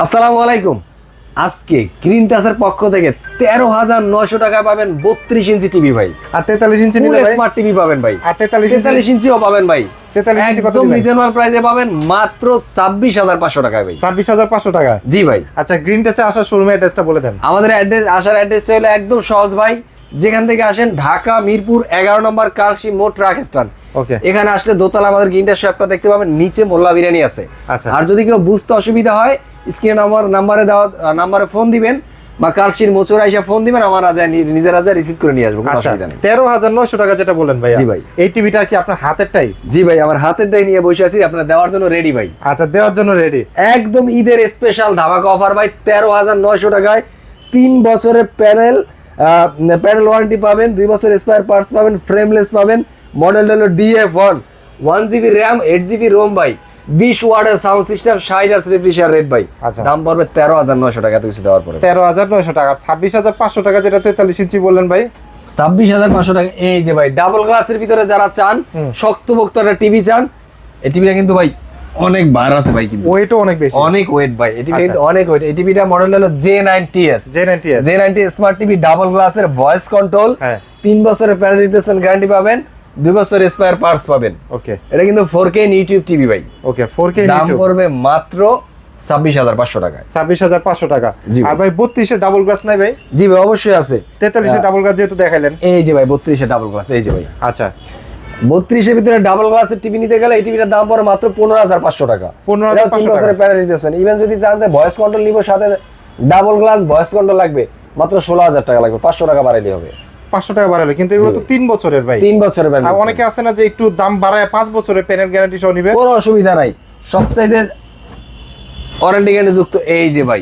আসসালামু আলাইকুম। আজকে গ্রিন টাচের পক্ষ থেকে 13,900 টাকায় পাবেন 32 ইঞ্চি টিভি ভাই। আর 43 ইঞ্চি নিলে ভাই স্মার্ট টিভি পাবেন ভাই। আর 43 ইঞ্চিও পাবেন ভাই। 43 ইঞ্চি কত একদম দিবেন? রিজনেবল প্রাইসে পাবেন মাত্র 26,500 টাকায় ভাই। 26,500 টাকা। জি ভাই। আচ্ছা, গ্রিন টাচে আসার শোরুমের অ্যাড্রেসটা বলে দেন। আমাদের অ্যাড্রেসটা হলো একদম সহজ ভাই। যেখান থেকে আসেন ঢাকা মিরপুর 11 নম্বর কালশি মোড় ট্রাক স্ট্যান্ড। ওকে। এখানে আসলে দোতলা আমাদের গ্রিন টাচ শপটা দেখতে পাবেন, নিচে মোল্লা বিরিয়ানি আছে। আচ্ছা। আর যদি কেউ বুঝতে অসুবিধা হয় স্ক্রিনে নাম্বারে ফোন দিবেন বা কালশির মোচরা এসে ফোন দিবেন, আমার নিজেরা রিসিভ করে নিয়ে আসবো, কোনো অসুবিধা নেই। 13,900 টাকা যেটা বলেন ভাই। জি ভাই। এই টিভিটা কি আপনার হাতেরটাই? জি ভাই, আমার হাতেরটাই নিয়ে বসে আছি, আপনারা দেওয়ার জন্য রেডি ভাই। আচ্ছা, দেওয়ার জন্য রেডি। একদম ঈদের স্পেশাল ধামাকা অফার ভাই। 13,900 টাকায় 3 বছরের প্যানেল ওয়ারেন্টি পাবেন, 2 বছর স্পেয়ার পার্টস পাবেন, ফ্রেমলেস পাবেন। মডেলটা হলো DF1, 1GB RAM, 8GB Rome ভাই, 20 ওয়াটের sound system, 60 hertz refresh rate ভাই। আচ্ছা। দাম পড়বে 13,900 টাকা এত কিছু দেওয়ার পরে। 13,900 টাকা। 26,500 টাকা যেটা 43 ইঞ্চি বললেন ভাই। 26,500 টাকা। এই যে ভাই ডাবল গ্লাসের ভিতরে যারা চান, শক্তপোক্ত একটা টিভি চান, এই টিভিটা কিন্তু ভাই অনেক বার আছে ভাই, কিন্তু ওয়েটও অনেক বেশি, অনেক ওয়েট ভাই। এই টিভি কিন্তু অনেক ওয়েট। এই টিভিটা মডেল হলো J90S স্মার্ট টিভি, ডাবল গ্লাসের, ভয়েস কন্ট্রোল, 3 বছরের প্যানেল রিপ্লেসমেন্ট গ্যারান্টি পাবেন, 2 বছর স্পেয়ার পার্টস পাবেন। ওকে। এটা কিন্তু 4K ইউটিউব টিভি ভাই। ওকে, 4K দাম পড়বে মাত্র 26,500 টাকায়। 26,500 টাকা। আর ভাই 32 এর ডাবল গ্লাস নাই ভাই? জি ভাই, অবশ্যই আছে। 43 এর ডাবল গ্লাস যেহেতু দেখাইলেন। এই যে ভাই 32 এর ডাবল গ্লাস, এই যে ভাই। আচ্ছা, 32 এর ভিতরে ডাবল গ্লাসের টিভি নিতে গেলে এই টিভিটার দাম পড়ে মাত্র 15,500 টাকা। 15,500 টাকা। বছরের প্যানেল রিপ্লেসমেন্ট। ইভেন যদি চান যে ভয়েস কন্ট্রোল নিব, সাথে ডাবল গ্লাস ভয়েস কন্ট্রোল লাগবে, মাত্র 16,000 টাকা লাগবে, 500 টাকা বাড়াইলে হবে। 500 টাকা বাড়ালে, কিন্তু এগুলো তো 3 বছরের ভাই। 3 বছরের প্যানেল। আর অনেকে আছে না যে একটু দাম বাড়ায় 5 বছরের প্যানেল গ্যারান্টি সহ নিবে। কোনো অসুবিধা নাই, সবচাইতে ওয়ারেন্টি গ্যারান্টি যুক্ত। এই যে ভাই,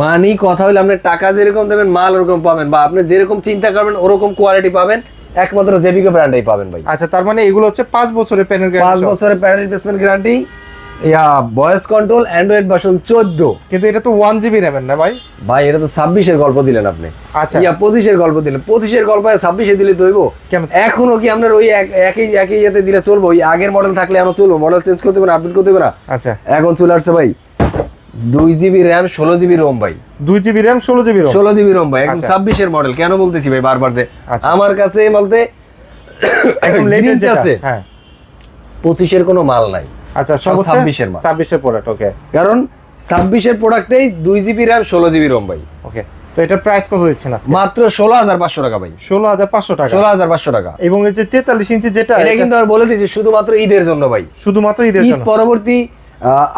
মানি কথা হইলে আপনি টাকা যেরকম দেবেন মাল ওরকম পাবেন, বা আপনি যেরকম চিন্তা করবেন ওরকম কোয়ালিটি পাবেন, একমাত্র জেবিকো ব্র্যান্ডেই পাবেন ভাই। আচ্ছা, তার মানে এগুলো হচ্ছে 5 বছরের প্যানেল গ্যারান্টি, 5 বছরের panel replacement guarantee, voice control, Android version 14। কিন্তু এটা তো 1GB র্যাম না ভাই? ভাই এটা তো 26 এর গল্প দিলেন আপনি। আচ্ছা। 25 এর গল্প দিলেন, 25 এর গল্প 26 এ দিলে তো হইব কেন? এখনো কি আপনার ওই একই ইয়েতে দিলে চলবো? ওই আগের মডেল থাকলে আমরা চলবো, মডেল চেঞ্জ করতে হবে না, আপডেট করতে হবে না। আচ্ছা, এখন চলে আসছে ভাই 2GB র্যাম, 16GB রোম ভাই। 2GB RAM, 16GB Rome. 16GB Rome ভাই, একদম আচ্ছা। 26 এর মডেল। কেন বলতেছি ভাই বারবার যে আচ্ছা। আমার কাছে বলতে একদম লেটেস্ট যেটা আছে, হ্যাঁ 25 এর কোনো মাল নাই। আচ্ছা, সব 26 এর মাল। 26 এর প্রোডাক্ট। ওকে। কারণ 26 এর প্রোডাক্টেই 2GB র্যাম, 16GB রোম ভাই। ওকে, তো এটার প্রাইস কত দিচ্ছেন আজকে? মাত্র 16,500 টাকা ভাই। 16,500 টাকা। 16,500 টাকা। এবং এই যে 43 ইঞ্চি যেটা, এটা কিন্তু আর বলে দিয়েছি শুধুমাত্র ঈদের জন্য ভাই। শুধুমাত্র ঈদের ঈদ জন্য। পরবর্তী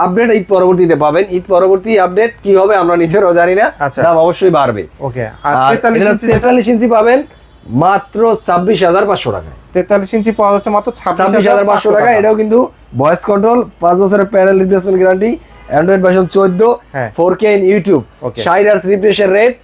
আপডেট ঈদ পরবর্তীতে পাবেন। ঈদ পরবর্তী আপডেট কি হবে আমরা নিজেরাও জানি না, আচ্ছা। দাম অবশ্যই বাড়বে। ওকে। আর আর 43 ইঞ্চি পাবেন মাত্র 26,500 টাকায়। 43 ইঞ্চি পাওয়া যাচ্ছে মাত্র 26,500 টাকা। এটাও কিন্তু ভয়েস কন্ট্রোল, 5 বছরের panel replacement guarantee, Android version 14, হ্যাঁ। 4K in YouTube, okay. 60 hertz refresh rate,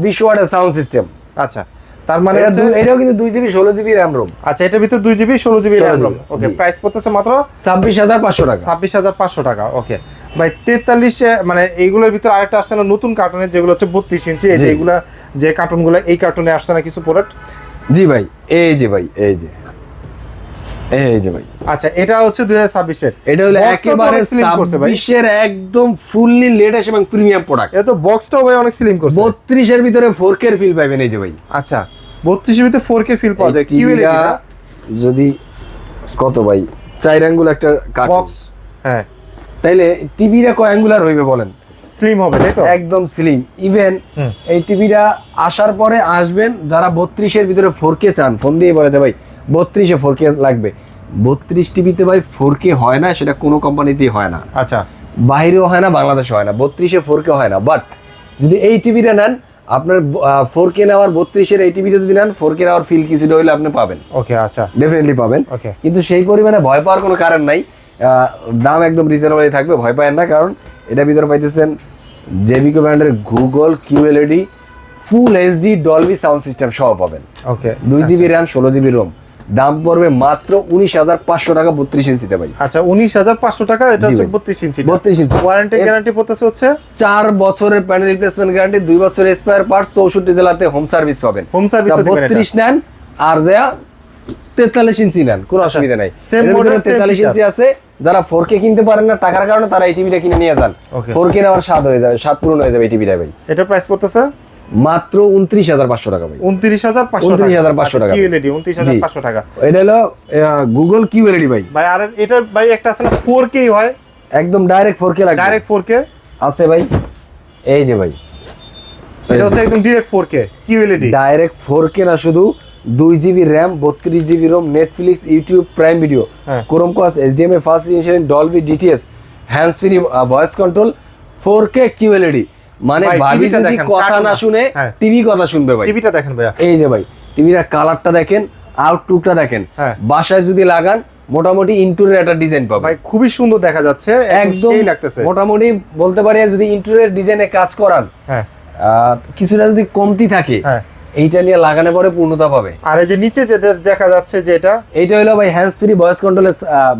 20 ওয়াটের সাউন্ড সিস্টেম। আচ্ছা, তার মানে এটাও কিন্তু 2GB 16GB র্যাম রোম। আচ্ছা, এটার ভিতর 2GB 16GB র্যাম রোম। ওকে, জি। প্রাইস পড়তেছে মাত্র 26,500 টাকা। 26,500 টাকা। ওকে ভাই, 43 মানে এইগুলোর ভিতর আরেকটা আসছে না নতুন কার্টুনের, যেগুলো হচ্ছে 32 ইঞ্চি, এই যে এগুলা যে কার্টুনগুলো, এই কার্টুনে আসছে না কিছু প্রোডাক্ট? জি ভাই, এই যে ভাই, এই যে ভাই। আচ্ছা, এটা হচ্ছে 2026 এর। এটা হলো Box টা তো একেবারে অনেক slim করছে ভাই। 26 এর একদম ফুললি লেটেস্ট এবং প্রিমিয়াম প্রোডাক্ট। এটা তো বক্সটাও ভাই অনেক স্লিম করছে। 32 এর ভিতরে 4K এর ফিল পাবেন এই যে ভাই। আচ্ছা, 32 এর ভিতরে 4K ফিল পাওয়া যায়। কিউএলইডি টিভিটা যদি কত ভাই 4 আঙ্গুল একটা বক্স, হ্যাঁ, তাইলে টিভিটা কয় আঙ্গুলার হইবে বলেন? স্লিম হবে তাই তো? একদম স্লিম। ইভেন এই টিভিটা আসার পরে আসবেন যারা 32 এর ভিতরে 4K চান, ফোন দিয়ে বলে যে ভাই 32 এ 4K লাগবে। 32 টিভিতে ভাই 4K হয় না, সেটা কোনো কোম্পানিতেই হয় না। আচ্ছা, বাইরেও হয় না, বাংলাদেশে হয় না, 32 এ 4K হয় না। বাট যদি এই টিভিটা নেন, আপনার 4K নেওয়ার 32 এর এই টিভিটা যদি নেন, 4K নেওয়ার ফিল কিছুটা হইলে আপনি পাবেন। ওকে, আচ্ছা, ডেফিনেটলি পাবেন। ওকে। কিন্তু সেই পরিমাণে ভয় পাওয়ার কোনো কারণ নাই, দাম একদম রিজনেবলই থাকবে, ভয় পাবেন না। কারণ এটা ভিতরে পাইতেছেন জেবিকো ব্র্যান্ডের গুগল QLED ফুল HD ডলবি সাউন্ড সিস্টেম সহ পাবেন। ওকে, 2GB র্যাম, 16GB রোম। দাম পড়বে মাত্র 19,500 টাকা 32 ইঞ্চিতে ভাই। আচ্ছা, 19,500 টাকা। এটা হচ্ছে 32 ইঞ্চি। 32 ইঞ্চি। ওয়ারেন্টি গ্যারান্টি পড়তেছে হচ্ছে 4 বছরের প্যানেল রিপ্লেসমেন্ট গ্যারান্টি, 2 বছরের স্পেয়ার পার্টস, 64 জেলাতে হোম সার্ভিস পাবেন। হোম সার্ভিস 32 নেন আর যা 43 ইঞ্চি নেন, কোনো অসুবিধা নাই। সেম মডেল 43 ইঞ্চি আছে, যারা 4K কিনতে পারেন না টাকার কারণে তারা এই টিভিটা কিনে নিয়ে যান। Okay. 4K নেওয়ার স্বাদ হয়ে যাবে, স্বাদ পূরণ হয়ে যাবে এই টিভিটা ভাই। এটা প্রাইস পড়তেছে মাত্র 29,500 টাকা ভাই। 29,500 29,500 টাকা। QLED 29,500 টাকা। এটা হলো গুগল QLED ভাই। ভাই আর এটা ভাই একটা আছে না 4K হয়, একদম ডাইরেক্ট 4K লাগবে। ডাইরেক্ট 4K আছে ভাই, এই যে ভাই এটা হচ্ছে একদম direct 4K QLED। Direct 4K না, শুধু 2GB RAM 32GB ROM, Netflix, YouTube, prime video, হ্যাঁ। Chromecast, HDMI fast installation, Dolby DTS, hands free voice control, 4K QLED। মানে ভাই, ভাবি টিভিটা যদি দেখেন, কথা কার্টুন না না। শুনে হ্যাঁ। টিভি কথা শুনবে ভাই। টিভিটা দেখেন ভাইয়া, এই যে ভাই টিভিটার কালারটা দেখেন, আউটলুকটা দেখেন, হ্যাঁ। বাসায় যদি লাগান মোটামুটি ইন্টেরিয়র একটা ডিজাইন পাবে ভাই খুবই সুন্দর দেখা যাচ্ছে, একদম একদম সেই লাগতেছে। মোটামুটি বলতে পারি যদি ইন্টেরিয়র ডিজাইনে কাজ করান, হ্যাঁ কিছুটা যদি কমতি থাকে হ্যাঁ। এইটা নিয়ে লাগানোর পরে পূর্ণতা পাবে। আর এই যে নিচে যে দেখা যাচ্ছে যে এটা, এইটা হলো ভাই হ্যান্ডস ফ্রি ভয়েস কন্ট্রোলের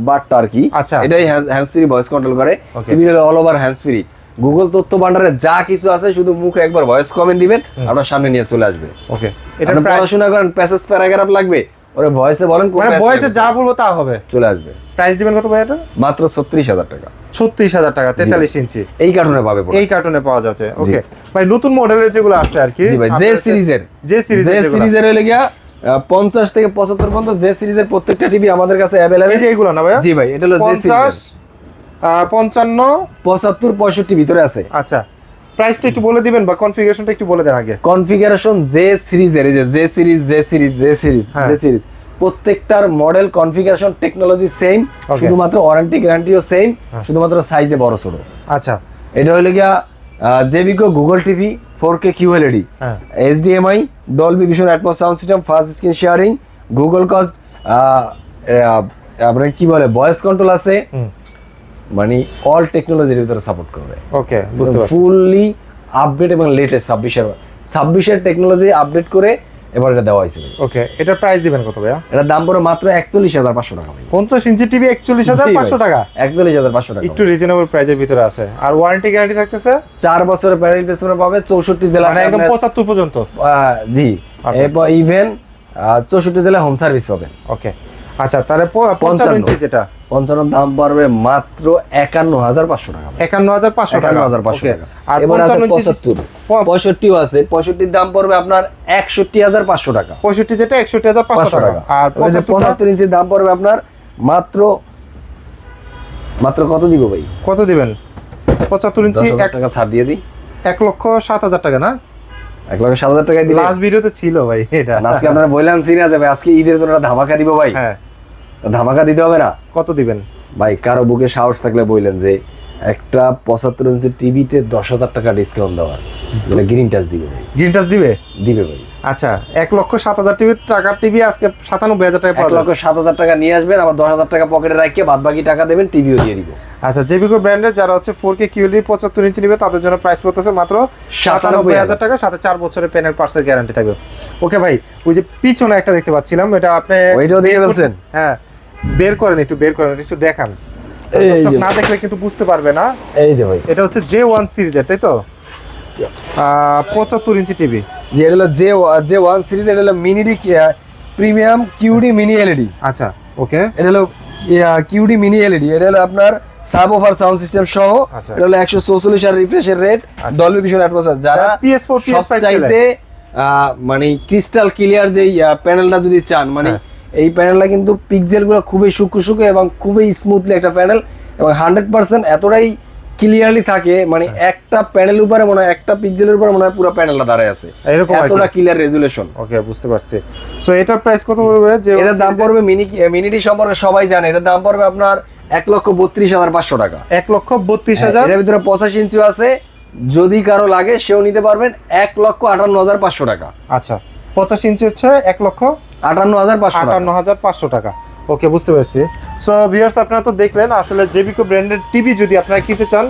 বারটা আর কি। আচ্ছা। এটাই হ্যান্ডস ফ্রি ভয়েস কন্ট্রোল করে। Okay. টিভি হলো all over hands free. Google তথ্য ভান্ডারে যা কিছু আছে শুধু মুখে একবার ভয়েস কমেন্ট দিবেন, আপনার সামনে নিয়ে চলে আসবে। ওকে এটা আপনি প্রাইস পড়াশোনা করেন, প্যাসেজ প্যারাগ্রাফ লাগবে, ওরে ভয়েসে বলেন, কোন মানে passage ভয়েসে লাগবে, যা বলবো তা হবে। চলে আসবে। প্রাইস দিবেন কত ভাই এটা? মাত্র 36,000 টাকা। 36,000 টাকা, 43 ইঞ্চি এই কার্টুনে পাবে পুরো। এই কার্টুনে পাওয়া যাচ্ছে। ওকে ভাই নতুন মডেলের যেগুলো আসছে আর কি, জি ভাই, জে সিরিজের যে সিরিজের হলে গিয়া 50 থেকে 75 পর্যন্ত যে সিরিজের প্রত্যেকটা টিভি আমাদের কাছে এই অ্যাভেলেবল। যে এগুলো না ভাইয়া? জি ভাই, এটা হলো জে 50 সিরিজের 55 75 65 ভিতরে আছে। আচ্ছা প্রাইসটা একটু বলে দিবেন বা কনফিগারেশনটা একটু বলে দেন আগে। কনফিগারেশন জে সিরিজের, এই যে J series J series J series হ্যাঁ। জে সিরিজ প্রত্যেকটার মডেল, কনফিগারেশন, টেকনোলজি সেম, শুধুমাত্র ওয়ারেন্টি গ্যারান্টিও সেম, শুধুমাত্র সাইজে বড় ছোট। আচ্ছা এটা হলো গিয়া জেবিকো গুগল টিভি 4K QLED, হ্যাঁ। HDMI, Dolby Vision Atmos sound system, fast screen sharing, Google cast, আপনার কি বলে ভয়েস কন্ট্রোল আছে, মানে অল টেকনোলজির ভিতরে সাপোর্ট করবে। ওকে বুঝতে পারছি। ফুললি আপডেট এবং লেটেস্ট 26-এর টেকনোলজি আপডেট করে এবার এটা দেওয়া হয়েছে। ওকে এটার প্রাইস দিবেন কত ভাইয়া? এটার দাম পড়ে মাত্র 41,500 টাকা ভাই। 50 ইঞ্চি টিভি 41,500 টাকা, 41,500 টাকা। একটু রিজনেবল প্রাইসের ভিতরে আছে। আর ওয়ারেন্টি গ্যারান্টি থাকতেছে 4 বছরের প্যানেল রিপ্লেসমেন্ট পাবে 64 জেলা, মানে একদম 75 পর্যন্ত। জি, আচ্ছা। এরপর ইভেন 64 জেলায় হোম সার্ভিস পাবেন। ওকে আচ্ছা তাহলে 55 ইঞ্চি যেটা 55 দাম পড়বে মাত্র 51,500 টাকা। 51,500 টাকা। 51,500 ওকে টাকা। আর এবার আছে 55 ইঞ্চি 75, 65 আছে, 65 দাম পড়বে আপনার 61,500 টাকা। 65 যেটা 61,500 টাকা। আর 75 ইঞ্চির দাম পড়বে আপনার মাত্র কত দিব ভাই? কত দিবেন? 75 ইঞ্চি 10,000 টাকা ছাড় দিয়ে দিই। 1,07,000 টাকা না? 1,07,000 টাকায় দিলে লাস্ট ভিডিওতে ছিল ভাই এটা। আজকে আপনারা বললেন সিরিয়া যাবে, আজকে ঈদের জন্য একটা ধামাকা দিব ভাই। হ্যাঁ ধামাকা দিতে হবে না কত দিবেন ভাই? কারো বুকে সাহস থাকলে বললেন যে একটা 75 ইঞ্চি টিভিতে 10,000 টাকা ডিসকাউন্ট দেওয়ার, এটা গ্রিন টাচ দিবে ভাই। গ্রিন টাচ দিবে ভাই। আচ্ছা 1,07,000 টাকার টিভি আজকে 97,000 টাকা পাওয়া যাবে। 1,07,000 টাকা নিয়ে আসবেন, আবার 10,000 টাকা পকেটে রাখিয়ে বাদ বাকি টাকা দেবেন, টিভিও দিয়ে দিব। আচ্ছা জেবিকো ব্র্যান্ডের যারা হচ্ছে 4K QLED 75 ইঞ্চি নেবে তাদের জন্য প্রাইস পড়তেছে মাত্র 97,000 টাকা, সাথে 4 বছরের প্যানেল পার্টসের গ্যারান্টি থাকবে। ওকে ভাই ওই যে পিছনে একটা দেখতে পাচ্ছিলাম, এটা আপনি ওইটাও দিয়ে ফেলছেন? হ্যাঁ বের করেন একটু দেখান, এই যে। দর্শক না দেখলে কিন্তু বুঝতে পারবে না। এই যে ভাই, এটা হচ্ছে J1 সিরিজের তাই তো? 75 ইঞ্চি টিভি। যে এটা হলো J1 সিরিজ, এটা হলো mini premium QD mini LED। আচ্ছা ওকে এটা হলো QD মিনি LED, এটা হলো আপনার সাবওুফার সাউন্ড সিস্টেম সহ। আচ্ছা। এটা হলো 144 আর রিফ্রেশের রেট, ডলবি ভিশন অ্যাটমস। যারা PS4 PS5 চাইতে মানে ক্রিস্টাল ক্লিয়ার যে প্যানেলটা যদি চান, মানে এই প্যানেলটা কিন্তু পিক্সেল গুলো খুবই সূক্ষ্ম এবং খুবই স্মুথলি একটা প্যানেল, এবং 100% এতটাই ক্লিয়ারলি থাকে, মানে একটা প্যানেল উপরে মনে হয় একটা পিক্সেলের উপরে মনে হয় পুরো প্যানেলটা দাঁড়ায় আছে, এরকম এতটা ক্লিয়ার রেজুলেশন। ওকে বুঝতে পারছি। সো এটার প্রাইস কত হবে? যে এটার দাম পড়বে মিনিটি সম্পর্কে সবাই জানে, এটার দাম পড়বে আপনার 1,32,500 টাকা। 1,32,000। এর ভিতরে 85 ইঞ্চি আছে, যদি কারো লাগে সেও নিতে পারবেন 1,58,500 টাকা। আচ্ছা 85 ইঞ্চি হচ্ছে 1,58,500 58,500 টাকা। ওকে বুঝতে পারছি। সো ভিউয়ার্স আপনারা তো দেখলেন আসলে জেবিকো ব্র্যান্ডের টিভি যদি আপনারা কিনতে চান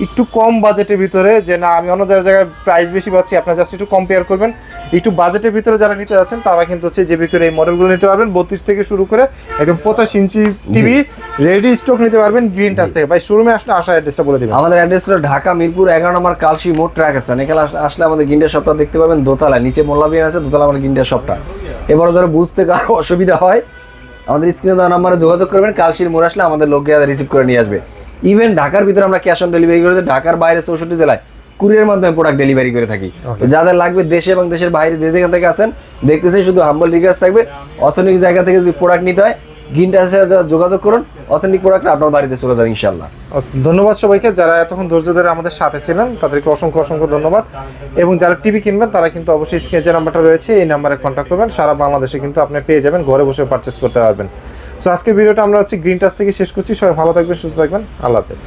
একটু কম বাজেটের ভিতরে, যে না আমি অন্য জায়গায় প্রাইস বেশি পাচ্ছি, আপনারা জাস্ট একটু কম্পেয়ার করবেন, একটু বাজেটের ভিতরে যারা নিতে যাচ্ছেন তারা কিন্তু হচ্ছে জেবিকোর এই মডেলগুলো নিতে পারবেন। 32 থেকে শুরু করে একদম 85 ইঞ্চি টিভি রেডি স্টক নিতে পারবেন গ্রিন টাচ থেকে। ভাই শোরুমে আসলে আসার অ্যাড্রেসটা বলে দিবেন। আমাদের অ্যাড্রেস হলো ঢাকা মিরপুর 11 নম্বর কালশি মোড় ট্রাক স্ট্যান্ড। এখানে আসলে আমাদের গিন্ডার শপটা দেখতে পাবেন দোতলায়, নিচে মোল্লাবিয়ান আছে, দোতলা আমাদের গিন্ডার শপটা। এবারে ধরো বুঝতে কারো অসুবিধা হয় আমাদের স্ক্রিনে দেওয়া নাম্বারে যোগাযোগ করবেন, কালশির মোড় আসলে আমাদের লোক গিয়ে রিসিভ করে নিয়ে আসবে। ইভেন ঢাকার ভিতরে আমরা ক্যাশ অন ডেলিভারি করে দিই, ঢাকার বাইরে 64 জেলায় কুরিয়ার মাধ্যমে প্রোডাক্ট ডেলিভারি করে থাকি। তো যাদের লাগবে দেশে এবং দেশের বাইরে যে যেখান থেকে আসেন দেখতেছেন, শুধু হাম্বল রিকোয়েস্ট থাকবে, অথেন্টিক জায়গা থেকে যদি প্রোডাক্ট নিতে হয় গ্রিনটাসের সাথে যোগাযোগ করুন, অথেন্টিক প্রোডাক্ট আপনার বাড়িতে চলে যাবে ইনশাআল্লাহ। ধন্যবাদ সবাইকে, যারা এতক্ষণ ধৈর্য ধরে আমাদের সাথে ছিলেন তাদেরকে অসংখ্য অসংখ্য ধন্যবাদ। এবং যারা টিভি কিনবেন তারা কিন্তু অবশ্যই স্ক্রিনে যে নাম্বারটা রয়েছে এই নাম্বারে কন্ট্যাক্ট করবেন, সারা বাংলাদেশে কিন্তু আপনি পেয়ে যাবেন, ঘরে বসে পারচেস করতে পারবেন। সো আজকের ভিডিওটা আমরা গ্রিন টাচ থেকে শেষ করছি। সবাই ভালো থাকবেন, সুস্থ থাকবেন, আল্লাহ হাফেজ।